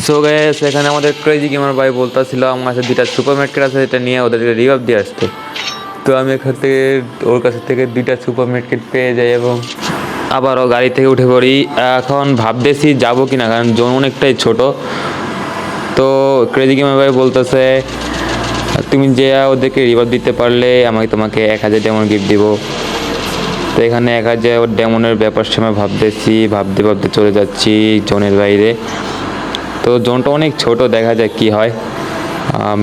So guys এখানে আমাদের crazy gamer ভাই বলতেছিল আমার কাছে দুইটা সুপার মেডকেট আছে, এটা নিয়ে ওদেরকে রিভাইভ দিয়ে আসতে। তো আমি এখান থেকে ওর কাছ থেকে দুইটা সুপার মেডকেট পেয়ে যাই এবং আবারও গাড়ি থেকে উঠে পড়ি। এখন ভাবতেছি যাবো কিনা, কারণ জোন অনেকটাই ছোট। তো ক্রেজি গেমার ভাই বলতেছে তুমি যে ওদেরকে রিভাইভ দিতে পারলে আমাকে তোমাকে 1000 ডেমন গিফট দিব। তো এখানে 1000 ডেমনের ব্যাপার সময় ভাবতে ভাবতে চলে যাচ্ছি জোনের বাইরে। তো জোনটা অনেক ছোট, দেখা যায় কি হয়।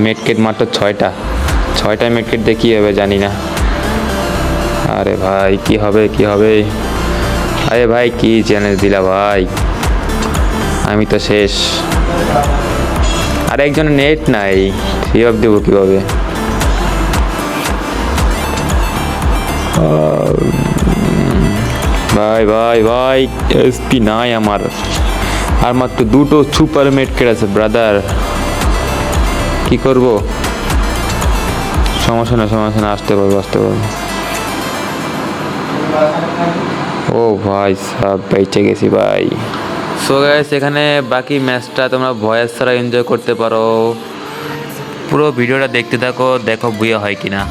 মেডকেট মাত্র 6টা মেডকেট দিয়ে কী হবে জানি না। আরে ভাই কি হবে। আরে ভাই কি চ্যালেঞ্জ দিলা ভাই, আমি তো শেষ। আর একজনের নেট নাই, রিভাইভ দেবো কীভাবে? ভাই এসপি নাই আমার, আর মাত্র 2টো সুপার মেডকেট আছে ব্রাদার। কি করব? সমস্যা না, আসতে পারবো। ও ভাই সব বেঁচে গেছি ভাই। সো গাইস এখানে বাকি ম্যাচটা তোমরা ভয়েস ছাড়া এনজয় করতে পারো। পুরো ভিডিওটা দেখতে থাকো, দেখো বুয়া হয় কিনা।